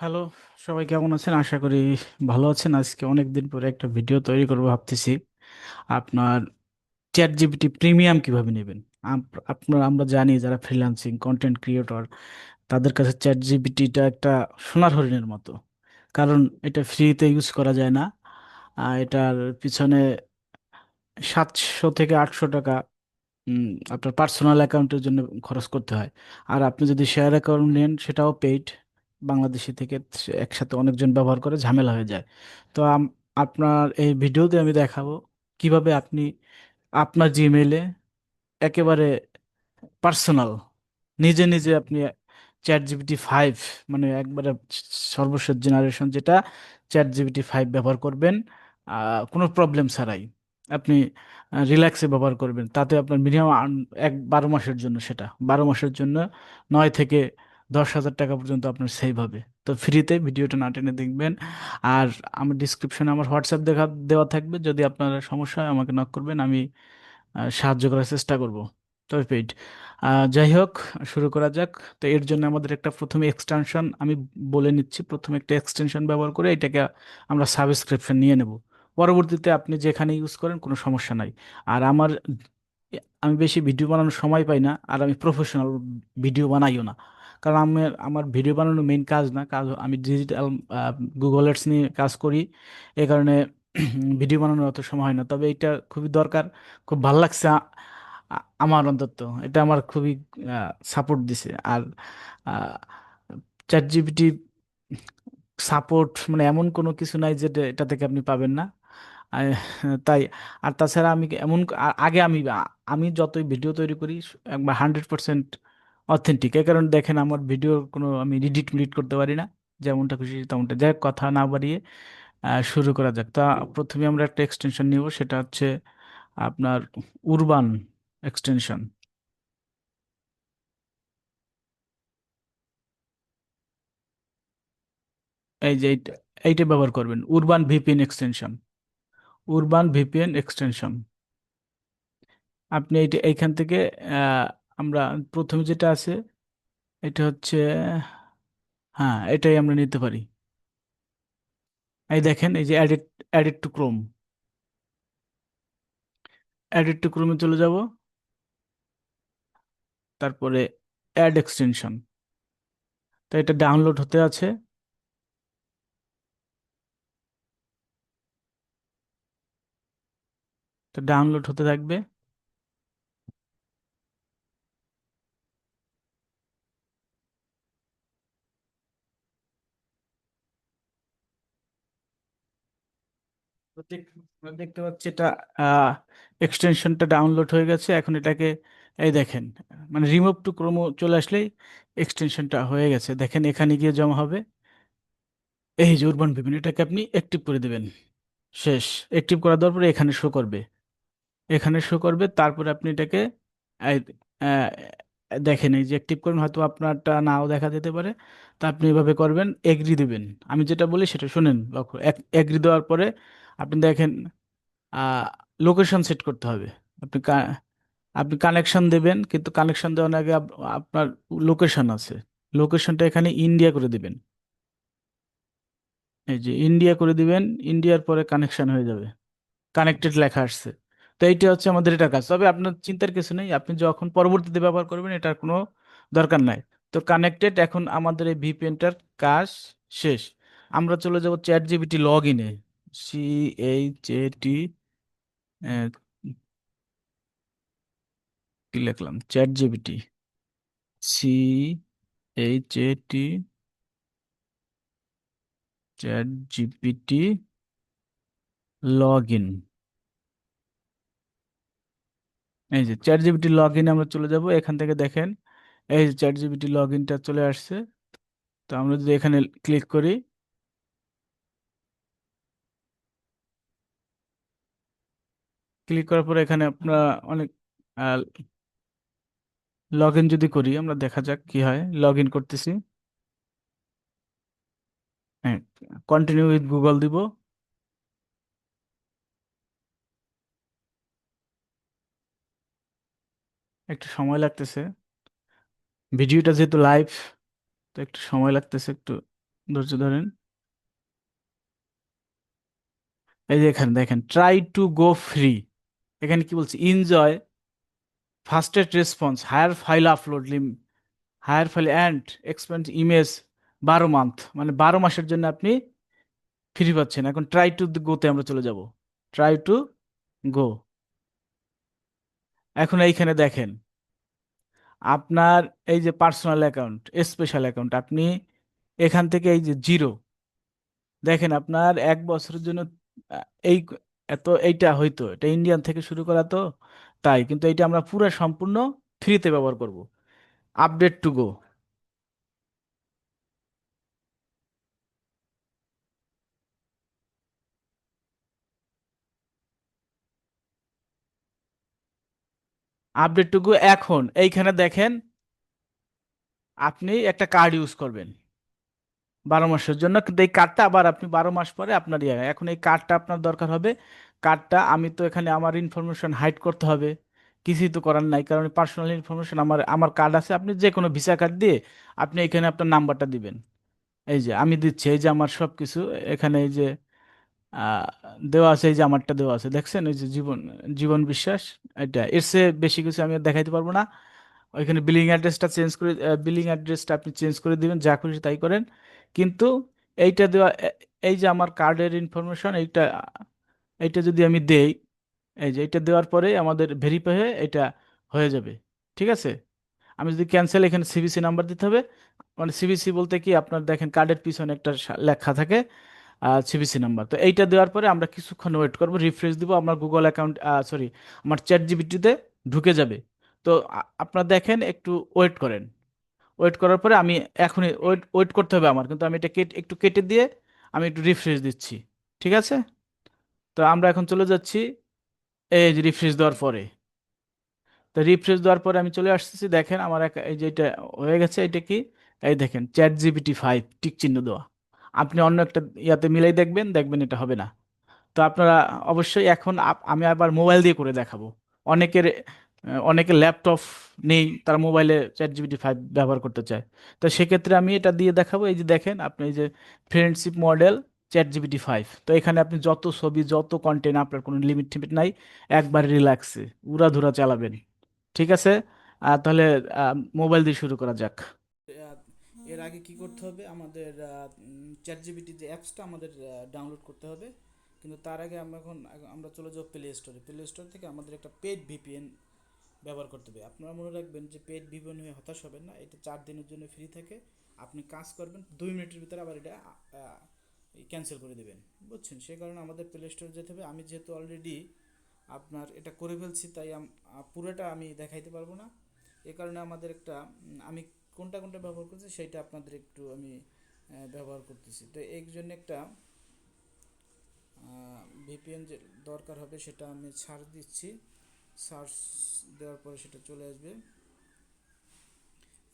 Hello, সবাই কেমন আছেন? আশা করি ভালো আছেন। আজকে অনেক দিন পরে একটা ভিডিও তৈরি করবো ভাবতেছি। আপনার চ্যাট জিপিটি প্রিমিয়াম কিভাবে নেবেন? আমরা জানি যারা ফ্রিল্যান্সিং কন্টেন্ট ক্রিয়েটর, তাদের কাছে চ্যাট জিপিটিটা একটা সোনার হরিণের মতো। কারণ এটা ফ্রিতে ইউজ করা যায় না। এটার পিছনে 700 থেকে 800 টাকা উম, আপনার পার্সোনাল অ্যাকাউন্টের জন্য খরচ করতে হয়। আর আপনি যদি শেয়ার অ্যাকাউন্ট নেন, সেটাও পেইড। বাংলাদেশি থেকে একসাথে অনেকজন ব্যবহার করে ঝামেলা হয়ে যায়। তো আপনার এই ভিডিওতে আমি দেখাবো কিভাবে আপনি আপনার জিমেইলে একেবারে পার্সোনাল, নিজে নিজে আপনি চ্যাট জিপিটি 5, মানে একবারে সর্বশেষ জেনারেশন যেটা, চ্যাট জিপিটি 5 ব্যবহার করবেন। কোনো প্রবলেম ছাড়াই আপনি রিল্যাক্সে ব্যবহার করবেন। তাতে আপনার মিনিমাম 12 মাসের জন্য, সেটা 12 মাসের জন্য 9 থেকে 10 হাজার টাকা পর্যন্ত আপনার সেভ হবে। তো ফ্রিতে, ভিডিওটা না টেনে দেখবেন। আর আমার ডিসক্রিপশনে আমার হোয়াটসঅ্যাপ দেওয়া থাকবে। যদি আপনার সমস্যা হয় আমাকে নক করবেন, আমি সাহায্য করার চেষ্টা করব। তবে পেইড। যাই হোক, শুরু করা যাক। তো এর জন্য আমাদের একটা প্রথমে এক্সটেনশন আমি বলে নিচ্ছি। প্রথমে একটা এক্সটেনশন ব্যবহার করে এটাকে আমরা সাবস্ক্রিপশন নিয়ে নেব। পরবর্তীতে আপনি যেখানে ইউজ করেন কোনো সমস্যা নাই। আর আমি বেশি ভিডিও বানানোর সময় পাই না, আর আমি প্রফেশনাল ভিডিও বানাইও না। কারণ আমার আমার ভিডিও বানানোর মেইন কাজ না, আমি ডিজিটাল গুগল অ্যাডস নিয়ে কাজ করি। এই কারণে ভিডিও বানানোর অত সময় হয় না। তবে এটা খুবই দরকার। খুব ভালো লাগছে আমার অন্তত এটা আমার খুবই সাপোর্ট দিছে। আর চ্যাট জিপিটি সাপোর্ট মানে এমন কোনো কিছু নাই যেটা এটা থেকে আপনি পাবেন না। আহ, তাই। আর তাছাড়া আমি এমন আগে আমি যতই ভিডিও তৈরি করি, একবার 100% অথেন্টিক। এই কারণে দেখেন আমার ভিডিওর কোনো আমি এডিট মিডিট করতে পারি না। যেমনটা খুশি তেমনটা, যাই হোক, কথা না বাড়িয়ে শুরু করা যাক। তা প্রথমে আমরা একটা এক্সটেনশন নিব, সেটা হচ্ছে আপনার উরবান এক্সটেনশন। এই যে এইটা ব্যবহার করবেন, urban VPN extension. Urban VPN extension. আপনি এইখান থেকে আহ, আমরা প্রথমে যেটা আছে এটা হচ্ছে, হ্যাঁ, এটাই আমরা নিতে পারি। এই দেখেন, এই যে added, added to Chrome. Added to ক্রোমে চলে যাব। তারপরে অ্যাড এক্সটেনশন। তো এটা ডাউনলোড হতে আছে। তো ডাউনলোড হতে থাকবে। তো আমরা দেখতে পাচ্ছি এটা এক্সটেনশনটা ডাউনলোড হয়ে গেছে। এখন এটাকে, এই দেখেন, মানে রিমুভ টু ক্রোমো চলে আসলেই এক্সটেনশনটা হয়ে গেছে। দেখেন এখানে গিয়ে জমা হবে। এই যে উর্বান ভিপিএন, এটাকে আপনি অ্যাক্টিভ করে দেবেন। শেষ। অ্যাক্টিভ করা দেওয়ার পরে এখানে শো করবে। এখানে শো করবে, তারপরে আপনি এটাকে এই, আহ, দেখেন, এই যে অ্যাক্টিভ করবেন, হয়তো আপনারটা নাও দেখা যেতে পারে। তা আপনি এভাবে করবেন, এগ্রি দিবেন। আমি যেটা বলি সেটা শুনেন, লক্ষ্য। এগ্রি দেওয়ার পরে আপনি দেখেন লোকেশন সেট করতে হবে। আপনি আপনি কানেকশন দেবেন, কিন্তু কানেকশন দেওয়ার আগে আপনার লোকেশন আছে, লোকেশনটা এখানে ইন্ডিয়া করে দিবেন। এই যে ইন্ডিয়া করে দিবেন। ইন্ডিয়ার পরে কানেকশন হয়ে যাবে। কানেক্টেড লেখা আসছে। তো এইটা হচ্ছে আমাদের এটার কাজ। তবে আপনার চিন্তার কিছু নেই, আপনি যখন পরবর্তীতে ব্যবহার করবেন এটার কোনো দরকার নাই। তো কানেক্টেড, এখন আমাদের এই ভিপিএনটার কাজ শেষ। আমরা চলে যাব চ্যাট জিপিটি লগ ইনে। CHAT, কি লিখলাম, chat GPT, CHAT, chat GPT log in. এই যে চ্যাট জিপিটি লগ ইনে আমরা চলে যাব। এখান থেকে দেখেন, এই যে চ্যাট জিপিটি লগ ইনটা চলে আসছে। তো আমরা যদি এখানে ক্লিক করি, ক্লিক করার পরে এখানে আপনার অনেক লগ ইন যদি করি, আমরা দেখা যাক কি হয়। লগ ইন করতেছি। হ্যাঁ, কন্টিনিউ উইথ গুগল দিব। একটু সময় লাগতেছে, ভিডিওটা যেহেতু লাইভ, তো একটু সময় লাগতেছে একটু। ধৈর্য ধরেন। এই যে এখানে দেখেন ট্রাই টু গো ফ্রি, এখানে কি বলছে, enjoy fastest response, higher file upload লিম, higher file and expense image 12 month, মানে 12 মাসের জন্য আপনি ফ্রি পাচ্ছেন। এখন ট্রাই টু গোতে আমরা চলে যাব, ট্রাই টু গো। এখন এইখানে দেখেন আপনার এই যে পার্সোনাল অ্যাকাউন্ট, স্পেশাল অ্যাকাউন্ট, আপনি এখান থেকে এই যে জিরো, দেখেন আপনার 1 বছরের জন্য এই এত এইটা হয়তো এটা ইন্ডিয়ান থেকে শুরু করা তো, তাই কিন্তু এইটা আমরা পুরো সম্পূর্ণ ফ্রিতে ব্যবহার করব। Update to go, update to go. এখন এইখানে দেখেন আপনি একটা কার্ড ইউজ করবেন 12 মাসের জন্য, কিন্তু এই কার্ডটা আবার আপনি 12 মাস পরে আপনার ইয়ে, এখন এই কার্ডটা আপনার দরকার হবে। কার্ডটা আমি তো এখানে আমার ইনফরমেশন হাইড করতে হবে, কিছুই তো করার নাই, কারণ পার্সোনাল ইনফরমেশন আমার আমার কার্ড আছে। আপনি যে কোনো ভিসা কার্ড দিয়ে আপনি এখানে আপনার নাম্বারটা দিবেন। এই যে আমি দিচ্ছি, এই যে আমার সব কিছু এখানে এই যে আহ, দেওয়া আছে, এই যে আমারটা দেওয়া আছে দেখছেন, এই যে জীবন, জীবন বিশ্বাস। এটা এর চেয়ে বেশি কিছু আমি আর দেখাইতে পারবো না। ওইখানে বিলিং অ্যাড্রেসটা চেঞ্জ করে, বিলিং অ্যাড্রেসটা আপনি চেঞ্জ করে দিবেন, যা খুশি তাই করেন। কিন্তু এইটা দেওয়া এই যে আমার কার্ডের ইনফরমেশন এইটা, এইটা যদি আমি দেই, এই যে এটা দেওয়ার পরে আমাদের ভেরিফাই হয়ে এটা হয়ে যাবে। ঠিক আছে, আমি যদি ক্যান্সেল, এখানে সিভিসি নাম্বার দিতে হবে। মানে সিভিসি বলতে কি, আপনার দেখেন কার্ডের পিছনে একটা লেখা থাকে সিভিসি নাম্বার। তো এইটা দেওয়ার পরে আমরা কিছুক্ষণ ওয়েট করব, রিফ্রেশ দিব, আমার গুগল অ্যাকাউন্ট, সরি, আমার চ্যাট জিপিটিতে ঢুকে যাবে। তো আপনারা দেখেন একটু ওয়েট করেন, ওয়েট করার পরে আমি এখনই ওয়েট ওয়েট করতে হবে আমার, কিন্তু আমি এটা একটু কেটে দিয়ে আমি একটু রিফ্রেশ দিচ্ছি। ঠিক আছে, তো আমরা এখন চলে যাচ্ছি এই যে রিফ্রেশ দেওয়ার পরে। তো রিফ্রেশ দেওয়ার পরে আমি চলে আসতেছি, দেখেন আমার এই যে এটা হয়ে গেছে। এটা কি, এই দেখেন চ্যাট জিপিটি 5 টিক চিহ্ন দেওয়া। আপনি অন্য একটা ইয়াতে মিলাই দেখবেন, দেখবেন এটা হবে না। তো আপনারা অবশ্যই এখন আমি আবার মোবাইল দিয়ে করে দেখাবো। অনেকের অনেকের ল্যাপটপ নেই, তারা মোবাইলে চ্যাট জিপিটি 5 ব্যবহার করতে চায়। তো সেক্ষেত্রে আমি এটা দিয়ে দেখাবো। এই যে দেখেন আপনি এই যে ফ্রেন্ডশিপ মডেল চ্যাট জিপিটি 5, তো এখানে আপনি যত ছবি যত কন্টেন্ট, আপনার কোনো লিমিট টিমিট নাই, একবার রিল্যাক্সে উড়াধুরা চালাবেন। ঠিক আছে, তাহলে মোবাইল দিয়ে শুরু করা যাক। এর আগে কি করতে হবে, আমাদের চ্যাট জিপিটি যে অ্যাপসটা আমাদের ডাউনলোড করতে হবে। কিন্তু তার আগে আমরা এখন আমরা চলে যাব প্লে স্টোরে। প্লে স্টোর থেকে আমাদের একটা পেড ভিপিএন ব্যবহার করতে হবে। আপনারা মনে রাখবেন যে পেড ভিপিএন হয়ে হতাশ হবেন না, এটা 4 দিনের জন্য ফ্রি থাকে। আপনি কাজ করবেন 2 মিনিটের ভিতরে, আবার এটা ক্যান্সেল করে দেবেন, বুঝছেন। সে কারণে আমাদের প্লে স্টোরে যেতে হবে। আমি যেহেতু অলরেডি আপনার এটা করে ফেলছি, তাই পুরোটা আমি দেখাইতে পারবো না। এ কারণে আমাদের একটা আমি কোনটা কোনটা ব্যবহার করছি সেইটা আপনাদের একটু আমি ব্যবহার করতেছি। তো এই জন্য একটা ভিপিএন যে দরকার হবে, সেটা আমি সার্চ দিচ্ছি। সার্চ দেওয়ার পরে সেটা চলে আসবে,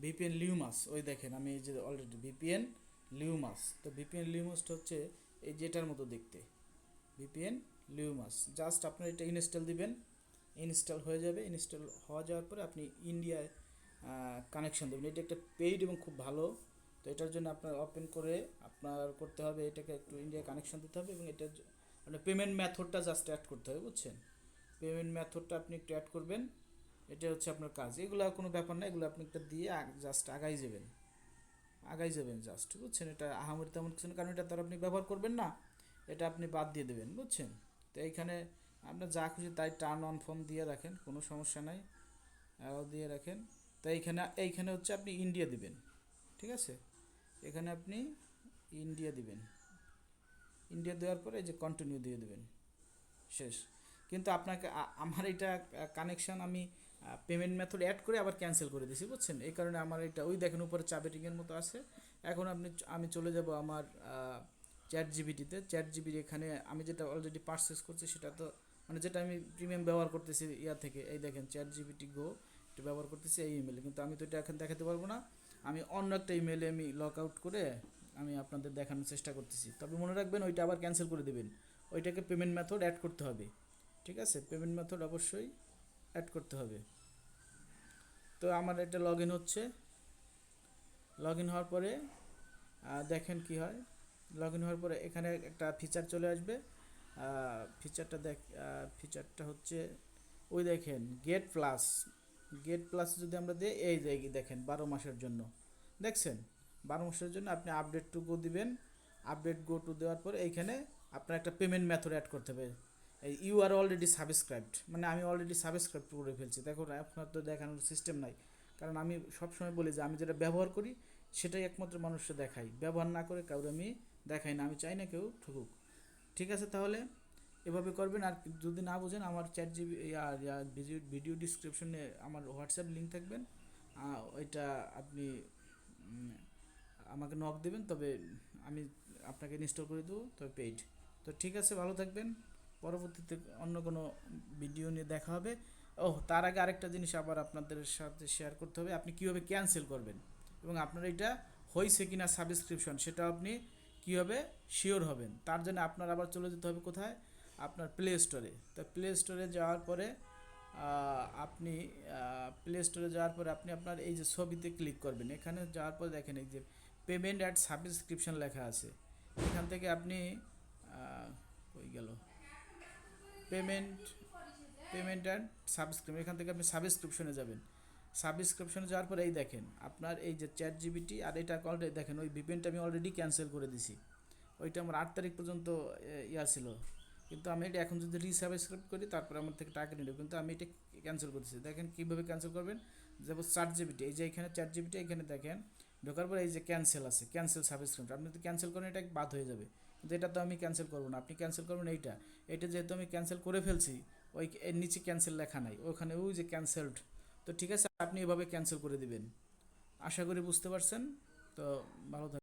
ভিপিএন লিউমাস। ওই দেখেন আমি এই যে অলরেডি ভিপিএন লিউমাস। তো ভিপিএন লিউমাসটা হচ্ছে এই যেটার মতো দেখতে, ভিপিএন লিউমাস। জাস্ট আপনার এটা ইনস্টল দিবেন, ইনস্টল হয়ে যাবে। ইনস্টল হওয়া যাওয়ার পরে আপনি ইন্ডিয়ায় কানেকশন দেবেন। এটা একটা পেইড এবং খুব ভালো। তো এটার জন্য আপনার ওপেন করে আপনার করতে হবে, এটাকে একটু ইন্ডিয়া কানেকশন দিতে হবে, এবং এটা আপনার পেমেন্ট মেথডটা জাস্ট অ্যাড করতে হবে, বুঝছেন। পেমেন্ট মেথডটা আপনি একটু অ্যাড করবেন, এটা হচ্ছে আপনার কাজ। এগুলো কোনো ব্যাপার না, এগুলো আপনি একটা দিয়ে জাস্ট আগাই যাবেন, আগাই যাবেন জাস্ট, বুঝছেন। এটা আহামরি তেমন কিছু না, কারণ এটা তো আর আপনি ব্যবহার করবেন না, এটা আপনি বাদ দিয়ে দেবেন, বুঝছেন। তো এইখানে আপনার যা খুশি তাই টার্ন অন ফোন দিয়ে রাখেন, কোনো সমস্যা নাই, অ্যালাউ দিয়ে রাখেন। তো এইখানে এইখানে হচ্ছে আপনি ইন্ডিয়া দিবেন, ঠিক আছে। এখানে আপনি ইন্ডিয়া দিবেন, ইন্ডিয়া দেওয়ার পরে এই যে কন্টিনিউ দিয়ে দেবেন, শেষ। কিন্তু আপনাকে আমার এটা কানেকশন আমি পেমেন্ট মেথড অ্যাড করে আবার ক্যান্সেল করে দিয়েছি, বুঝছেন। এই কারণে আমার এটা ওই দেখেন উপরে চাবি রিংয়ের মতো আছে। এখন আমি চলে যাব আমার চ্যাট জিবিটিতে। চ্যাট জিবিটি এখানে আমি যেটা অলরেডি পারচেস করছি সেটা তো, মানে যেটা আমি প্রিমিয়াম ব্যবহার করতেছি ইয়া থেকে, এই দেখেন চ্যাট জিবিটি গো, এটা ব্যবহার করতেছি এই ইমেলে। কিন্তু আমি তো এটা এখন দেখাতে পারবো না, আমি অন্য একটা ইমেলে আমি লগ আউট করে আমি আপনাদের দেখানোর চেষ্টা করতেছি। তবে মনে রাখবেন ওইটা আবার ক্যান্সেল করে দেবেন, ওইটাকে পেমেন্ট মেথড অ্যাড করতে হবে। ঠিক আছে, পেমেন্ট মেথড অবশ্যই অ্যাড করতে হবে। তো আমার এটা লগ ইন হচ্ছে, লগ ইন হওয়ার পরে দেখেন কি হয়। লগ ইন হওয়ার পরে এখানে একটা ফিচার চলে আসবে। ফিচারটা ফিচারটা হচ্ছে ওই দেখেন গেট প্লাস। গেট প্লাস যদি আমরা দিই, এই যে দেখেন 12 মাসের জন্য, দেখছেন? 12 মাসের জন্য আপনি আপডেট টু গো দিবেন। আপডেট গো টু দেওয়ার পরে এইখানে আপনার একটা পেমেন্ট মেথড অ্যাড করতে হবে। এই ইউ আর অলরেডি সাবস্ক্রাইবড, মানে আমি অলরেডি সাবস্ক্রাইব করে ফেলছি। দেখো আপনার তো দেখানোর সিস্টেম নাই, কারণ আমি সবসময় বলি যে আমি যেটা ব্যবহার করি সেটাই একমাত্র মানুষকে দেখাই, ব্যবহার না করে কাউকে আমি দেখাই না, আমি চাই না কেউ ঠকুক। ঠিক আছে, তাহলে এভাবে করবেন। আর যদি না বুঝেন, আমার চ্যাট জিবি আর ভিডিও ডিসক্রিপশনে আমার হোয়াটসঅ্যাপ লিঙ্ক থাকবেন, ওইটা আপনি উম, আমাকে নক দেবেন, তবে আমি আপনাকে ইনস্টল করে দেবো, তবে পেইড। তো ঠিক আছে, ভালো থাকবেন। পরবর্তীতে অন্য কোনো ভিডিও নিয়ে দেখা হবে। ও, তার আগে আরেকটা জিনিস আবার আপনাদের সাথে শেয়ার করতে হবে, আপনি কীভাবে ক্যান্সেল করবেন এবং আপনার এটা হয়েছে কিনা সাবস্ক্রিপশন, সেটা আপনি কীভাবে শিওর হবেন। তার জন্য আপনার আবার চলে যেতে হবে কোথায়, আপনার প্লে স্টোরে। তো প্লে স্টোরে যাওয়ার পরে আপনি প্লে স্টোরে যাওয়ার পরে আপনি আপনার এই যে ছবিতে ক্লিক করবেন। এখানে যাওয়ার পরে দেখেন এই যে পেমেন্ট অ্যাড সাবস্ক্রিপশন লেখা আছে। এখান থেকে আপনি কই গেল, পেমেন্ট পেমেন্ট অ্যান্ড সাবস্ক্রিপশন, এখান থেকে আপনি সাবস্ক্রিপশনে যাবেন। সাবস্ক্রিপশনে যাওয়ার পরে এই দেখেন আপনার এই যে চ্যাট জিবিটি, আর এটা অলরেডি দেখেন ওই ভিপিএনটা আমি অলরেডি ক্যান্সেল করে দিছি। ওইটা আমার 8 তারিখ পর্যন্ত ইয়া ছিল, কিন্তু আমি এটা এখন যদি রিসাবস্ক্রাইব করি তারপরে আমার থেকে টাকা নিয়ে নেব, কিন্তু আমি এটা ক্যান্সেল করতেছি। দেখেন কীভাবে ক্যান্সেল করবেন। যেমন চ্যাট জিবিটি, এই যে এখানে চ্যাট জিবিটি, এখানে দেখেন ঢোকার পরে এই যে ক্যান্সেল আছে, ক্যান্সেল সাবস্ক্রিপশন, আপনি যদি ক্যান্সেল করেন এটা বাদ হয়ে যাবে, কিন্তু এটা তো আমি ক্যান্সেল করবো না। আপনি ক্যান্সেল করবেন এইটা। এটা যেহেতু আমি ক্যান্সেল করে ফেলছি, ওই এর নিচে ক্যান্সেল লেখা নাই, ওখানে ওই যে ক্যান্সেলড। তো ঠিক আছে, আপনি এভাবে ক্যান্সেল করে দিবেন। আশা করি বুঝতে পারছেন। তো ভালো থাকবেন।